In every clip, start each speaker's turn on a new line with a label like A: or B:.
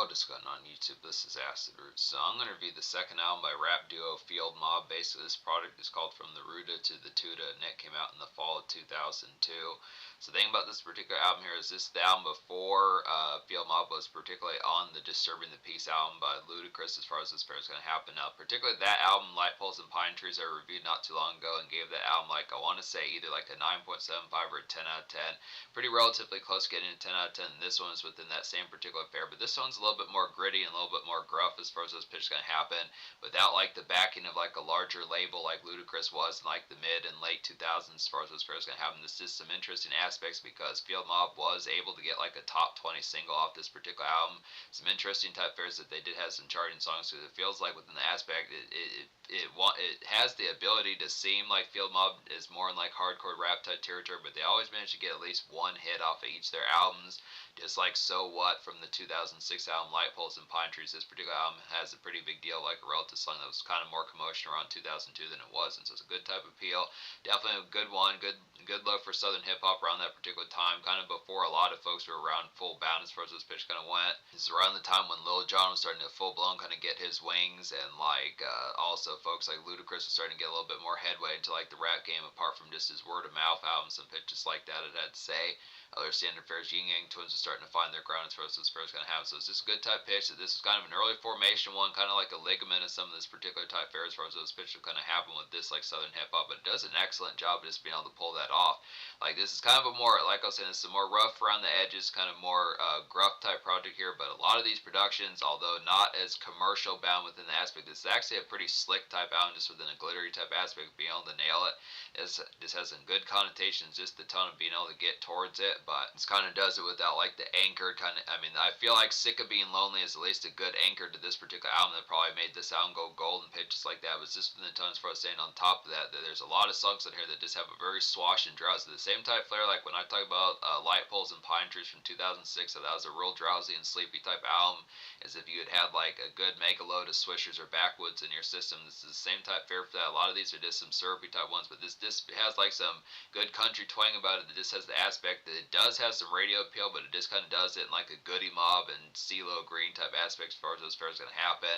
A: what is going on YouTube? This is Acid Roots. So I'm going to review the second album by rap duo Field Mob. Basically, this product is called From the Roota to the Toota, and it came out in the fall of 2002. So the thing about this particular album here is this is the album before Field Mob was particularly on the Disturbing the Peace album by Ludacris as far as this pair is going to happen. Now, particularly that album, Light Poles and Pine Trees, I reviewed not too long ago and gave that album, like, I want to say either like a 9.75 or a 10 out of 10. Pretty relatively close getting a 10 out of 10. This one is within that same particular pair, but this one's a little bit more gritty and a little bit more gruff as far as this pitch is going to happen without like the backing of like a larger label like Ludacris was in like the mid and late 2000s as far as this pair is going to happen. This is some interesting aspects because Field Mob was able to get like a top 20 single off this particular album. Some interesting type pairs that they did have some charting songs, so it feels like within the aspect it has the ability to seem like Field Mob is more in like hardcore rap type territory, but they always manage to get at least one hit off of each of their albums. Just like So What from the 2006 album Light Poles and Pine Trees, this particular album has a pretty big deal, like a relative song that was kind of more commotion around 2002 than it was, and so it's a good type of appeal. Definitely a good one, good look for Southern hip hop around that particular time, kind of before a lot of folks were around full bound as far as this pitch kind of went. This is around the time when Lil Jon was starting to full blown kind of get his wings, and like also folks like Ludacris was starting to get a little bit more headway into like the rap game, apart from just his word of mouth albums, some pitches like that it had to say. Other standard fares, Yin Yang Twins are starting to find their ground as far as this fair is going to have. So it's just a good type pitch. That this is kind of an early formation one, kind of like a ligament of some of this particular type fair as far as those pitches will kind of happen with this like Southern hip hop. But it does an excellent job of just being able to pull that off. Like this is kind of a more, like I was saying, this is a more rough around the edges, kind of more gruff type project here. But a lot of these productions, although not as commercial bound within the aspect, this is actually a pretty slick type album, just within a glittery type aspect, being able to nail it. This has some good connotations, just the tone of being able to get towards it, but it's kind of does it without like the anchor kind of. I mean, I feel like Sick of Being Lonely is at least a good anchor to this particular album that probably made this album go gold and pitches like that. Was just from the tones for us saying on top of that there's a lot of songs in here that just have a very swash and drowsy, the same type flair like when I talk about Light Poles and Pine Trees from 2006. So that was a real drowsy and sleepy type album, as if you had had like a good mega load of Swishers or Backwoods in your system. This is the same type fare for that. A lot of these are just some syrupy type ones, but this has like some good country twang about it. That just has the aspect that it does have some radio appeal, but it just kind of does it in like a Goody Mob and CeeLo Green type aspects as far as those fairs going to happen.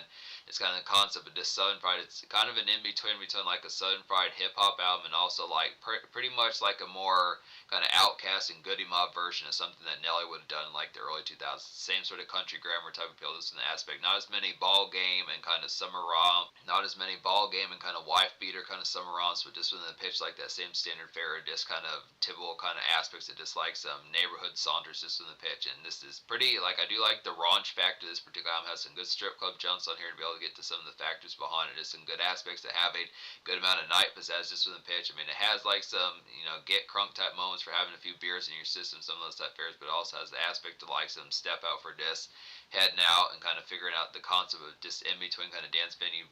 A: It's kind of the concept of just Southern Fried. It's kind of an in-between between like a Southern Fried hip-hop album and also like pretty much like a more kind of Outkast and Goody Mob version of something that Nelly would have done in like the early 2000s. Same sort of country grammar type appeal. This is an aspect. Not as many ball game and kind of summer romp. Not as many ball game and kind of wife beater kind of summer romps, but just within the pitch like that same standard fare, just kind of typical kind of aspects of just like some neighborhood saunters just in the pitch. And this is pretty, like, I do like the raunch factor. This particular album has some good strip club jumps on here to be able to get to some of the factors behind it. Just some good aspects that have a good amount of night pizzazz just within the pitch. I mean, it has like some, get crunk type moments for having a few beers in your system, some of those type fares, but it also has the aspect of like some step out for disc, heading out and kind of figuring out the concept of just in between kind of dance venue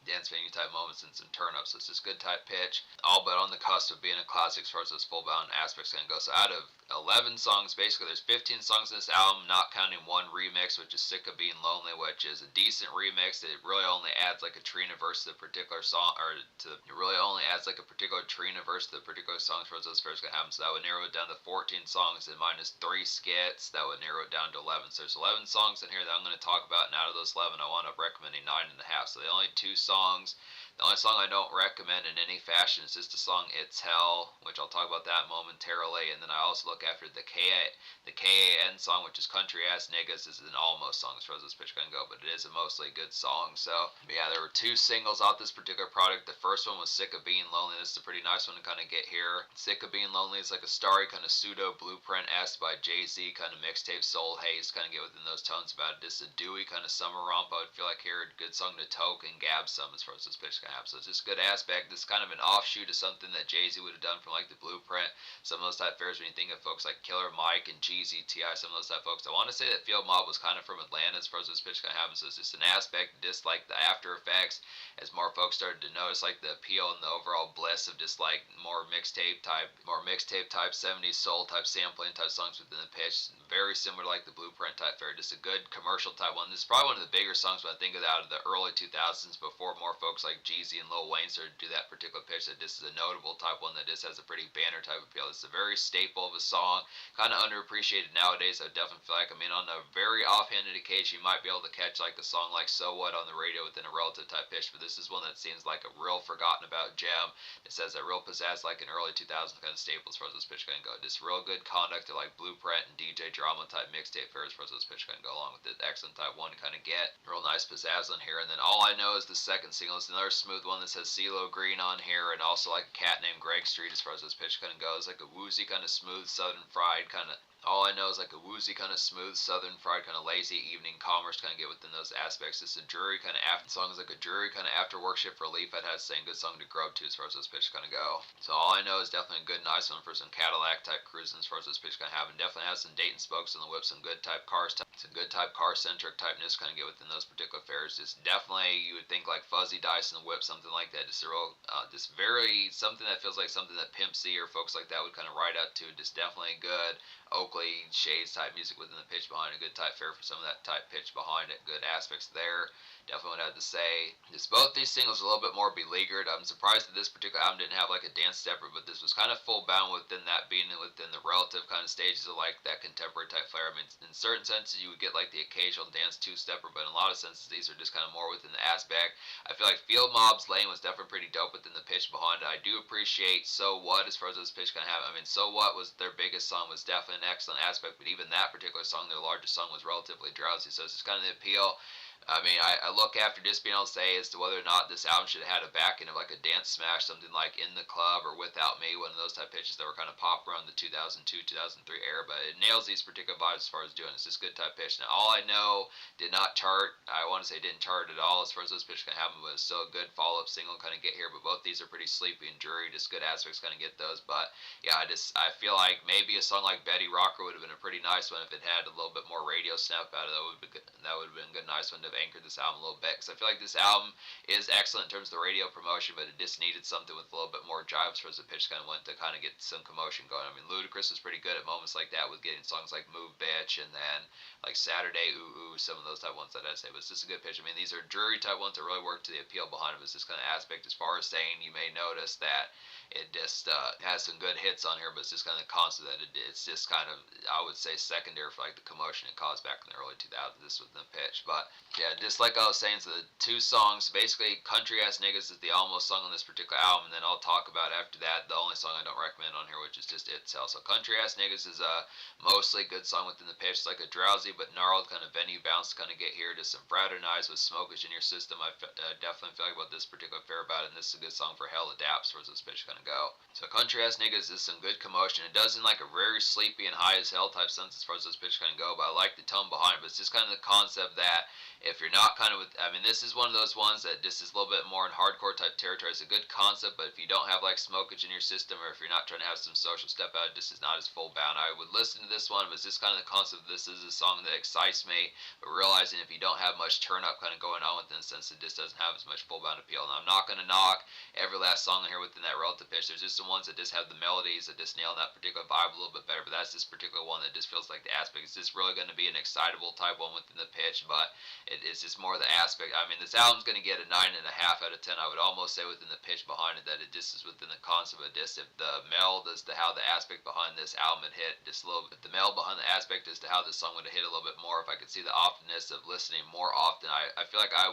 A: type moments and some turn ups. So it's just good type pitch, all but on the cusp of being a classic as far as those full bound aspects can go. So out of 11 songs, basically there's 15 songs in this album, not counting one remix, which is Sick of Being Lonely, which is a decent remix. It really only adds like a Trina verse to the particular song, it really only adds like a particular Trina verse to the particular songs for those first gonna happen. So that would narrow it down to 14 songs and minus 3 skits. That would narrow it down to 11. So there's 11 songs in here that I'm going to talk about, and out of those 11 I wound up recommending 9.5. So the only song I don't recommend in any fashion is just the song It's Hell, which I'll talk about that momentarily. And then I also look after the KAN song, which is Country Ass Niggas. This is an almost song as far as this pitch can go, but it is a mostly good song. So yeah, there were 2 singles off this particular product. The first one was Sick of Being Lonely. This is a pretty nice one to kind of get here. Sick of Being Lonely is like a starry kind of pseudo Blueprint-esque by Jay-Z, kind of mixtape soul haze, kind of get within those tones about it. Just a dewy kind of summer romp, I would feel like here. A good song to toke and gab some as far as this pitch can have. So it's just a good aspect. This is kind of an offshoot of something that Jay-Z would have done from like the Blueprint. Some of those type fares when you think of folks like Killer Mike and Jeezy, T.I., some of those type folks. I want to say that Field Mob was kind of from Atlanta as far as this pitch can happen. So it's just an aspect, just like the after effects, as more folks started to notice like the appeal and the overall bliss of just like more mixtape type 70s soul type sampling type songs within the pitch. Very similar to like the Blueprint type fare. Just a good commercial type one. This is probably one of the bigger songs when I think of that out of the early 2000s, before more folks like Jeezy and Lil Wayne started to do that particular pitch, that this is a notable type one that just has a pretty banner type of feel. It's a very staple of a song, kind of underappreciated nowadays. I definitely feel like, I mean, on a very offhanded occasion, you might be able to catch like a song like So What on the radio within a relative type pitch, but this is one that seems like a real forgotten about gem. It says that real pizzazz like an early 2000s kind of staple as far as this pitch can go. Just real good conduct to like Blueprint and DJ Drama type mixtape fare as far as this pitch can go along with it. Excellent type one to kind of get. Real nice pizzazz on here. And then All I Know is the second single. It's another smooth one that says CeeLo Green on here, and also like a cat named Greg Street as far as this pitch kind of goes. Like a woozy kind of smooth southern fried kind of. All I Know is like a woozy kind of smooth southern fried kind of lazy evening commerce kind of get within those aspects. It's a jury kind of after songs like a jury kind of after work shift relief. I'd have to say good song to grub to as far as those pitches kind of go. So All I Know is definitely a good nice one for some Cadillac type cruising as far as those pitches kind of have. And definitely has some Dayton spokes on the whip, some good type cars, some good type car centric typeness kind of get within those particular fares. Just definitely you would think like Fuzzy Dice and the whip, something like that. Just a real, just very something that feels like something that Pimp C or folks like that would kind of ride out to. Just definitely good Oakley Shades type music within the pitch behind it. Good type fare for some of that type pitch behind it. Good aspects there. Definitely would have to say. Just both these singles are a little bit more beleaguered. I'm surprised that this particular album didn't have like a dance stepper, but this was kind of full bound within that being within the relative kind of stages of like that contemporary type flair. I mean, in certain senses you would get like the occasional dance two-stepper, but in a lot of senses these are just kind of more within the aspect. I feel like Field Mob's Lane was definitely pretty dope within the pitch behind it. I do appreciate So What as far as those pitch kind of have. I mean, So What was their biggest song, was definitely an excellent aspect, but even that particular song, their largest song, was relatively drowsy. So it's just kind of the appeal. I mean, I look after just being able to say as to whether or not this album should have had a back end of like a dance smash, something like In the Club or Without Me, one of those type pitches that were kind of pop around the 2002, 2003 era. But it nails these particular vibes as far as doing it. It's just good type pitch. Now, All I Know did not chart. I want to say didn't chart at all as far as those pitches kind of happen, but it's still a good follow up single kind of get here. But both these are pretty sleepy and dreary. Just good aspects kind of get those. But yeah, I feel like maybe a song like Betty Rocker would have been a pretty nice one if it had a little bit more radio snap out of it. That would have been a good nice one to have anchored this album a little bit, because I feel like this album is excellent in terms of the radio promotion, but it just needed something with a little bit more jive as far as the pitch kind of went to kind of get some commotion going. I mean, Ludacris was pretty good at moments like that with getting songs like Move Bitch and then like Saturday Ooh Ooh, some of those type ones that I'd say, but it's just a good pitch. I mean, these are jury type ones that really work to the appeal behind them. It's this kind of aspect as far as saying, you may notice that it just has some good hits on here, but it's just kind of constant that it's just kind of, I would say, secondary for like the commotion it caused back in the early 2000s. This was the pitch, but yeah, just like I was saying, so the two songs, basically, Country Ass Niggas is the almost song on this particular album, and then I'll talk about after that the only song I don't recommend on here, which is just itself. So Country Ass Niggas is a mostly good song within the pitch. It's like a drowsy but gnarled kind of venue bounce to kind of get here. Just some fraternize with smokage in your system. I definitely feel like about this particular fair about it, and this is a good song for Hell Adapts towards this pitch kind of go. So Country Ass Niggas is some good commotion. It does in like a very sleepy and high as hell type sense as far as this pitch kind of go, but I like the tone behind it. But it's just kind of the concept that if you're not kind of with, I mean, this is one of those ones that just is a little bit more in hardcore type territory. It's a good concept, but if you don't have like smokage in your system, or if you're not trying to have some social step out, this is not as full bound. I would listen to this one, but it's just kind of the concept. This is a song that excites me, but realizing if you don't have much turn up kind of going on within the sense, it just doesn't have as much full bound appeal. And I'm not going to knock every last song here within that relative pitch. There's just some ones that just have the melodies that just nail that particular vibe a little bit better, but that's this particular one that just feels like the aspect. It's just really going to be an excitable type one within the pitch, but it's just more the aspect. I mean, this album's going to get a 9.5 out of 10. I would almost say within the pitch behind it that it just is within the concept of this. If the meld as to how the aspect behind this album had hit just a little bit, the meld behind the aspect as to how this song would have hit a little bit more. If I could see the oftenness of listening more often, I feel like I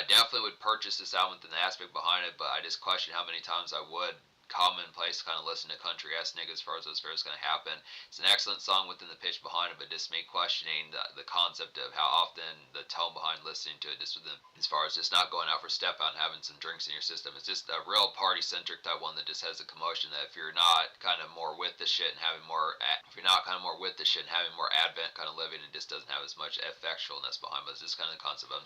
A: definitely would purchase this album within the aspect behind it, but I just question how many times I would commonplace kind of listen to Country Ass Niggas as far as those fairs going to happen. It's an excellent song within the pitch behind it, but just me questioning the concept of how often the tone behind listening to it, just within, as far as just not going out for step out and having some drinks in your system. It's just a real party centric type one that just has a commotion that if you're not kind of more with the shit and having more, if you're not kind of more with the shit and having more advent kind of living, it just doesn't have as much effectualness behind. But it's just kind of the concept. I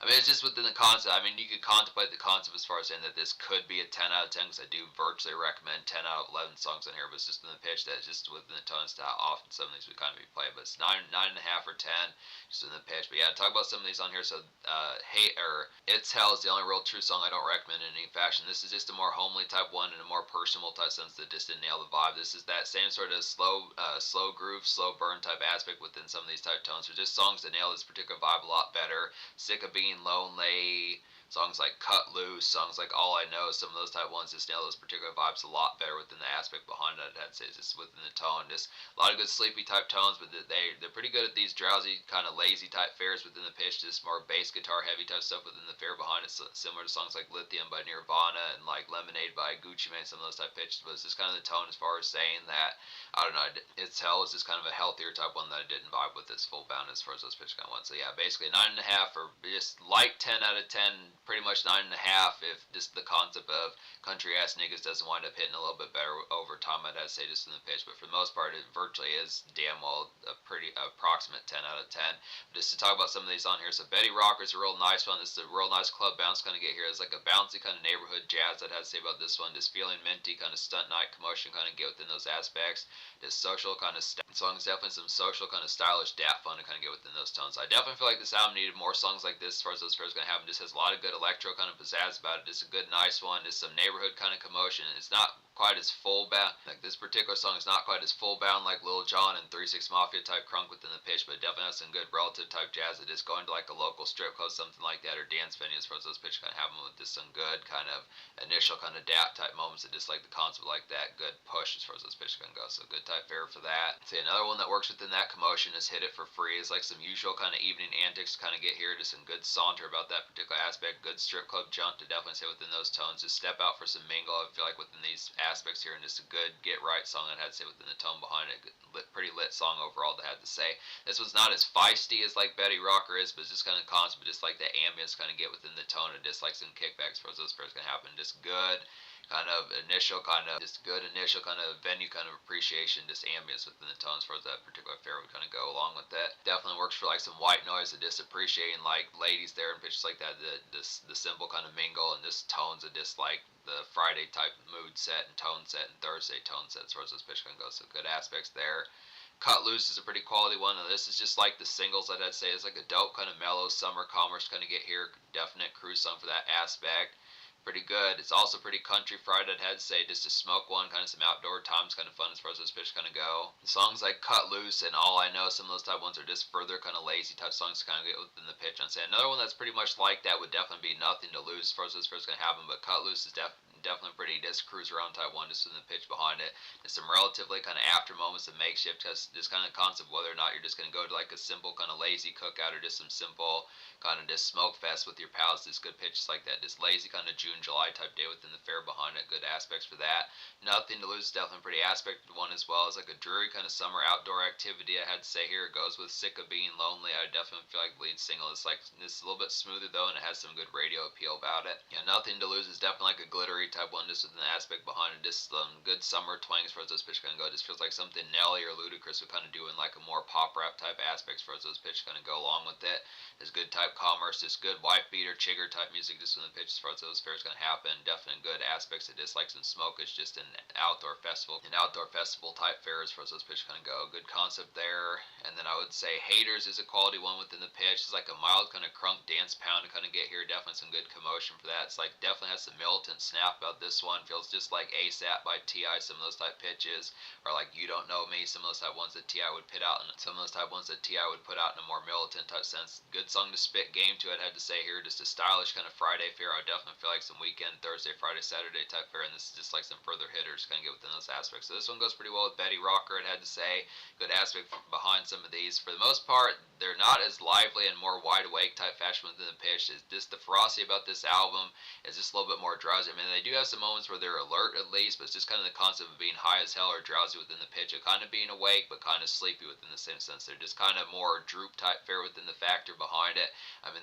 A: mean, it's just within the concept. I mean, you could contemplate the concept as far as saying that this could be a 10 out of 10, because I do virtually recommend 10 out of 11 songs on here, but it's just in the pitch that it's just within the tone as to how often some of these would kind of be played. But it's 9.5 or 10 just in the pitch. But yeah, talk about some of these on here. So It's Hell is the only real true song I don't recommend in any fashion. This is just a more homely type one and a more personal type sense that just didn't nail the vibe. This is that same sort of slow groove, slow burn type aspect within some of these type tones. They're just songs that nail this particular vibe a lot better. Sick of Being Lonely, Songs like Cut Loose, songs like All I Know, some of those type ones just nail those particular vibes a lot better within the aspect behind it. I'd say just within the tone, just a lot of good sleepy type tones, but they're pretty good at these drowsy kind of lazy type fares within the pitch, just more bass guitar heavy type stuff within the fare behind it, so, similar to songs like Lithium by Nirvana and like Lemonade by Gucci Mane, some of those type pitches. But it's just kind of the tone as far as saying that I don't know, it's hell is just kind of a healthier type one that I didn't vibe with this full bound as far as those pitch kind of ones. So yeah, basically 9.5 or just light 10 out of 10, pretty much 9.5 if just the concept of country ass niggas doesn't wind up hitting a little bit better over time, I'd say just in the pitch. But for the most part, it virtually is damn well a pretty approximate 10 out of 10. But just to talk about some of these on here, so Betty Rocker's a real nice one. This is a real nice club bounce kind of get here. It's like a bouncy kind of neighborhood jazz I'd have to say about this one. Just feeling minty, kind of stunt night commotion kind of get within those aspects. Just social kind of songs, definitely some social kind of stylish dap fun to kind of get within those tones. I definitely feel like this album needed more songs like this as far as those pairs going to happen. Just has a lot of good electro kind of pizzazz about it. Just a good nice one. Just some neighborhood kind of commotion. It's not quite as full bound. Like this particular song is not quite as full bound like Lil Jon and 3 6 Mafia type crunk within the pitch, but it definitely has some good relative type jazz. It is going to like a local strip club, something like that, or dance venue as far as those pitch kind of happen with just some good kind of initial kind of dap type moments that just like the concept like that. Good push as far as those pitch can go. So good type fare for that. See, another one that works within that commotion is Hit It For Free. Is like some usual kind of evening antics to kind of get here. Just some good saunter about that particular aspect. Good strip club jump to definitely say within those tones. Just step out for some mingle. I feel like within these aspects here, and just a good get right song that had to say within the tone behind it. Pretty lit song overall that had to say. This was not as feisty as like Betty Rocker is, but it's just kind of constant, but just like that ambience kind of get within the tone and just like some kickbacks for those pairs gonna happen. Just good kind of initial kind of just good initial kind of venue kind of appreciation, just ambience within the tones for that particular fair would kind of go along with that. Definitely works for like some white noise and just appreciating like ladies there and pitches like that, the simple kind of mingle and just tones of just like the Friday type mood set and tone set and Thursday tone set as far as those pitch can go. So good aspects there. Cut Loose is a pretty quality one. This is just like the singles that I'd say is like a dope kind of mellow summer commerce kind of get here. Definite cruise song for that aspect. Pretty good. It's also pretty country fried, I'd have to say, just to smoke one, kind of some outdoor times, kind of fun as far as those pitch kind of go. Songs like Cut Loose and All I Know, some of those type ones are just further kind of lazy type songs to kind of get within the pitch. I'd say another one that's pretty much like that would definitely be Nothing to Lose as far as those pitch going to happen, but Cut Loose is definitely pretty just cruise around type one, just in the pitch behind it. There's some relatively kind of after moments of makeshift, just kind of concept whether or not you're just going to go to like a simple kind of lazy cookout or just some simple kind of just smoke fest with your pals. Just good pitches like that, just lazy kind of June July type day within the fair behind it. Good aspects for that. Nothing to Lose is definitely pretty aspected one as well. As like a dreary kind of summer outdoor activity, I had to say here. It goes with Sick of Being Lonely. I definitely feel like the lead single is like this a little bit smoother though, and it has some good radio appeal about it. Yeah, Nothing to Lose is definitely like a glittery type one, just with an aspect behind it. Just good summer twang as far as those pitch kind of go. It just feels like something Nelly or Ludacris would kind of do in like a more pop rap type aspects as far as those pitch kind of go along with it. There's good type commerce, just good wife beater, chigger type music just when the pitch as far as those fairs gonna happen. Definitely good aspects of just like some smoke. It's just an outdoor festival type fair as far as those pitch kind of go. Good concept there. And then I would say Haters is a quality one within the pitch. It's like a mild kind of crunk dance pound to kind of get here. Definitely some good commotion for that. It's like definitely has some militant snap about this one. Feels just like ASAP by T.I. Some of those type pitches, or like You Don't Know Me. Some of those type ones that T.I. would put out, and some of those type ones that T.I. would put out in a more militant type sense. Good song to spit game to, I'd have to say here. Just a stylish kind of Friday fair. I definitely feel like some weekend, Thursday, Friday, Saturday type fair, and this is just like some further hitters kind of get within those aspects. So this one goes pretty well with Betty Rocker, I'd have to say. Good aspect behind some of these. For the most part, they're not as lively and more wide awake type fashion within the pitch. It's just the ferocity about this album is just a little bit more drowsy. I mean, they do have some moments where they're alert at least, but it's just kind of the concept of being high as hell or drowsy within the pitch, of kind of being awake but kind of sleepy within the same sense. They're just kind of more droop type fair within the factor behind it. I mean,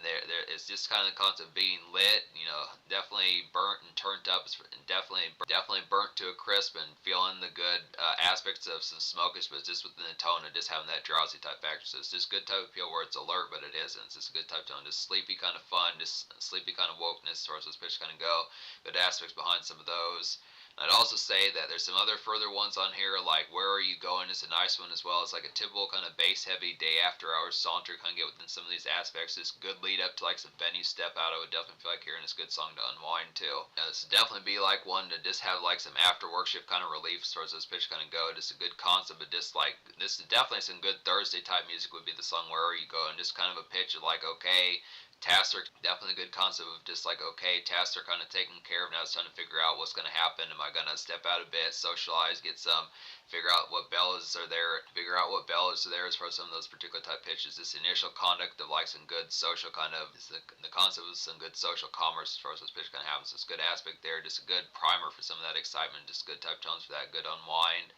A: it's just kind of the concept of being lit, you know, definitely burnt and turned up, and definitely burnt to a crisp, and feeling the good aspects of some smokish, but just within the tone of just having that drowsy type factor. So it's just good type of feel where it's alert, but it isn't. It's just a good type tone, just sleepy kind of fun, just sleepy kind of wokeness as far as those pitches kind of go. Good aspects behind some of those. I'd also say that there's some other further ones on here, like Where Are You Going is a nice one as well. It's like a typical kind of bass heavy day after hours saunter, kind of get within some of these aspects. This good lead up to like some venue step out. I would definitely feel like hearing this good song to unwind too. Now, this would definitely be like one to just have like some after work shift kind of relief as far as those pitches kind of go. Just a good concept, but just like this is definitely some good Thursday type music would be the song Where Are You Going? Just kind of a pitch of like, okay, tasks are definitely a good concept of just like, okay, tasks are kind of taken care of. Now it's time to figure out what's going to happen. Am I going to step out a bit, socialize, get some, figure out what bells are there, as far as some of those particular type pitches. This initial conduct of like some good social kind of, is the concept of some good social commerce as far as those pitches kind of happen. So it's a good aspect there, just a good primer for some of that excitement, just good type tones for that, good unwind.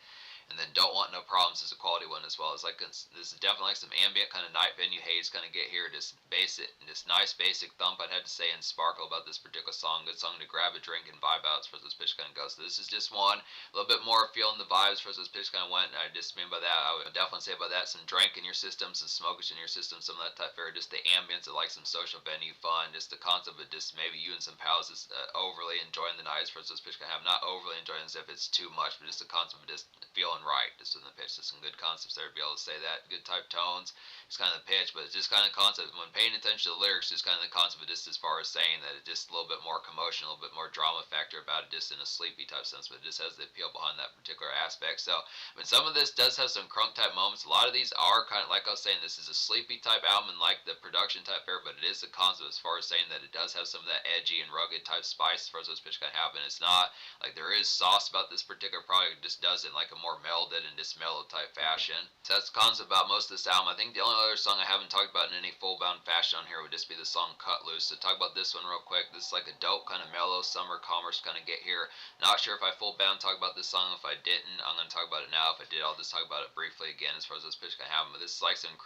A: And then Don't Want No Problems is a quality one as well. It's like this is definitely like some ambient kind of night venue haze kind of get here. Just basic, this nice basic thump I'd have to say and sparkle about this particular song. Good song to grab a drink and vibe out as far as this pitch kind of goes. So this is just one a little bit more feeling the vibes as far as this pitch kind of went. And I just mean by that, I would definitely say about that some drink in your system, some smokage in your system, some of that type of just the ambience of like some social venue fun, just the concept of just maybe you and some pals just overly enjoying the night as far as this pitch kind of have. Not overly enjoying as if it's too much, but just the concept of just feeling right just in the pitch. There's some good concepts there to be able to say that. Good type tones. It's kind of the pitch, but it's just kind of concept. When paying attention to the lyrics, just kind of the concept of just as far as saying that it's just a little bit more commotion, a little bit more drama factor about it, just in a sleepy type sense, but it just has the appeal behind that particular aspect. So, I mean, some of this does have some crunk type moments. A lot of these are kind of, like I was saying, this is a sleepy type album and like the production type fair, but it is the concept as far as saying that it does have some of that edgy and rugged type spice as far as those pitch kind of happen. It's not like there is sauce about this particular product, it just does it in like a more melded and just mellow type fashion. So that's the concept about most of this album. I think the only other song I haven't talked about in any full bound fashion on here would just be the song Cut Loose. So talk about this one real quick. This is like a dope kind of mellow summer commerce kind of get here. Not sure if I full bound talk about this song. If I didn't, I'm going to talk about it now. If I did, I'll just talk about it briefly again as far as this pitch can happen. But this is like some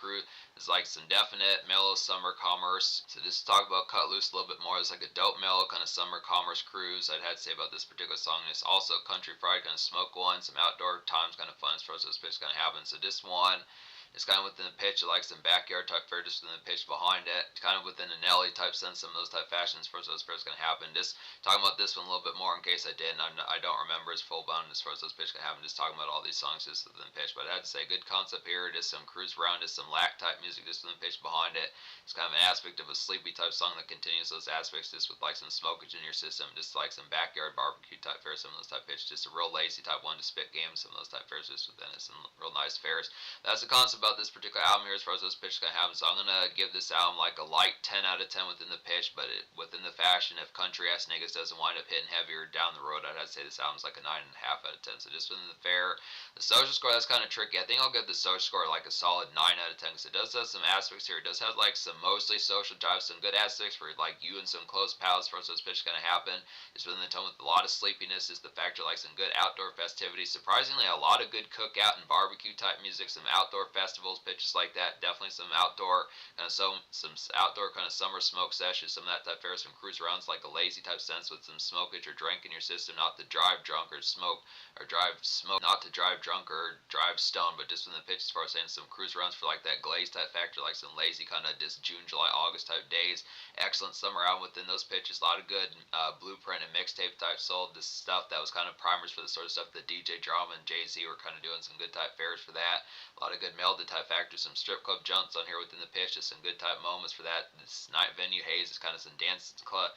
A: it's like some definite mellow summer commerce. So just talk about Cut Loose a little bit more. It's like a dope mellow kind of summer commerce cruise I'd had to say about this particular song. It's also country fried kind of smoke one, some outdoor times kind of fun as far as this pitch kind of happens. So this one it's kind of within the pitch of like some backyard type fair, just within the pitch behind it. It's kind of within a Nelly type sense, some of those type fashions for those pairs going to happen. Just talking about this one a little bit more in case I didn't. I don't remember as full bound as far as those pitch can happen. Just talking about all these songs just within the pitch. But I had to say, good concept here. Just some cruise around, just some lack type music just within the pitch behind it. It's kind of an aspect of a sleepy type song that continues those aspects just with like some smokage in your system, just like some backyard barbecue type fair, some of those type pitch. Just a real lazy type one to spit games, some of those type fairs just within it. Some real nice fairs. That's the concept about this particular album here as far as those pitches can happen. So I'm gonna give this album like a light 10 out of 10 within the pitch, but within the fashion, if country ass niggas doesn't wind up hitting heavier down the road, I'd have to say this album's like a 9.5 out of 10. So just within the fair, the social score that's kind of tricky. I think I'll give the social score like a solid 9 out of 10 because it does have some aspects here. It does have like some mostly social drive, some good aspects for like you and some close pals as far as those pitches kind of happen. It's within the tone with a lot of sleepiness. Is the factor like some good outdoor festivities. Surprisingly, a lot of good cookout and barbecue type music, some outdoor festivals, pitches like that. Definitely some outdoor kind of some outdoor kind of summer smoke sessions, some of that type fair, some cruise arounds like a lazy type sense with some smokage or drink in your system, not to drive drunk or smoke or drive smoke, not to drive drunk or drive stoned, but just in the pitch as far as saying some cruise arounds for like that glaze type factor, like some lazy kind of just June, July, August type days. Excellent summer album within those pitches. A lot of good blueprint and mixtape type sold. This stuff that was kind of primers for the sort of stuff that DJ Drama and Jay-Z were kind of doing some good type fairs for that. A lot of good melded type factors, some strip club jumps on here within the pitch, just some good type moments for that. This night venue haze is kind of some dance club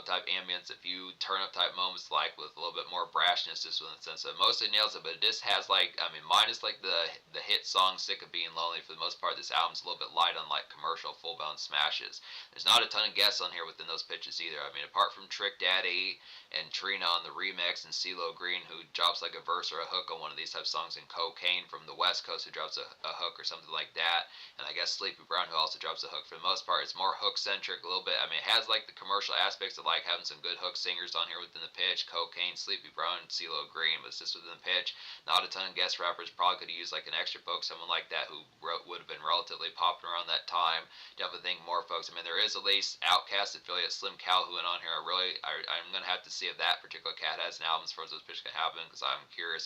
A: type ambience. If you turn up type moments like with a little bit more brashness, just within the sense of it mostly nails it, but it just has like, I mean, minus like the hit song Sick of Being Lonely, for the most part this album's a little bit light on like commercial full bound smashes. There's not a ton of guests on here within those pitches either. I mean, apart from Trick Daddy and Trina on the remix and CeeLo Green, who drops like a verse or a hook on one of these type songs, and Cocaine from the West Coast, who drops a hook or something like that, and I guess Sleepy Brown, who also drops a hook. For the most part, it's more hook centric a little bit. I mean, it has like the commercial aspects of like having some good hook singers on here within the pitch, Cocaine, Sleepy Brown, and CeeLo Green, but it's just within the pitch. Not a ton of guest rappers. Probably could have used like an extra folk, someone like that who would have been relatively popular around that time. Definitely think more folks. I mean, there is at least Outkast affiliate Slim Calhoun on here. I'm gonna have to see if that particular cat has an album as far as those pitches can happen, because I'm curious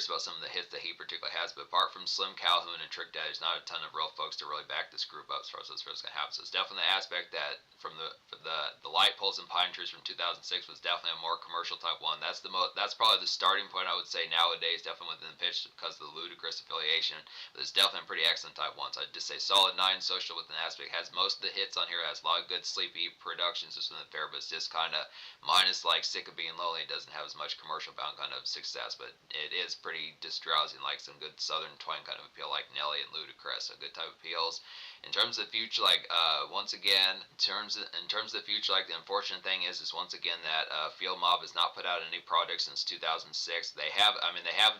A: about some of the hits that he particularly has. But apart from Slim Calhoun, Calhoun and Trick Daddy. There's not a ton of real folks to really back this group up as far as what's going to happen. So it's definitely the aspect that from the light poles and pine trees from 2006 was definitely a more commercial type one. That's probably the starting point, I would say, nowadays, definitely within the pitch because of the ludicrous affiliation. But it's definitely a pretty excellent type one. So I'd just say solid 9 social with an aspect. Has most of the hits on here. Has a lot of good sleepy productions just within the fair, but it's just kind of minus like Sick of Being Lonely. It doesn't have as much commercial bound kind of success, but it is pretty just drowsy and like some good southern twang kind of appeal like Nelly and Ludacris. So good type of appeals. In terms of the future, like once again, in terms of the future, like the unfortunate thing is once again that Field Mob has not put out any project since 2006. They have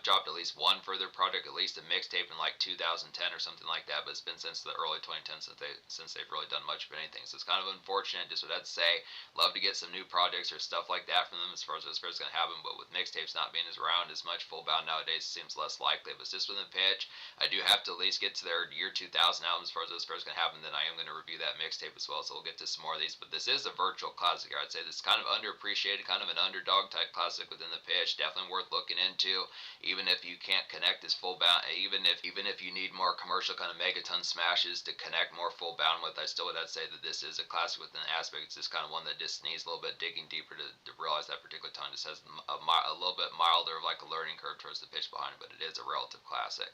A: dropped at least one further project, at least a mixtape in like 2010 or something like that. But it's been since the early 2010s since they've really done much of anything. So it's kind of unfortunate. Just what I'd say. Love to get some new projects or stuff like that from them as far as what's going to happen. But with mixtapes not being as around as much full bound nowadays, it seems less likely. But it's just within pitch. I do have to at least get to their year 2000 album as far as what's first going to happen. Then I am going to review that mixtape as well. So we'll get to some more of these. But this is a virtual classic. I'd say this is kind of underappreciated, kind of an underdog type classic within the pitch. Definitely worth looking into, even if you can't connect as full bound. Even if you need more commercial kind of megaton smashes to connect more full bound with, I still would say that this is a classic within an aspect. It's just kind of one that just needs a little bit digging deeper to realize that particular time just has a little bit milder of like a learning curve towards the pitch behind it, but it is a relative classic.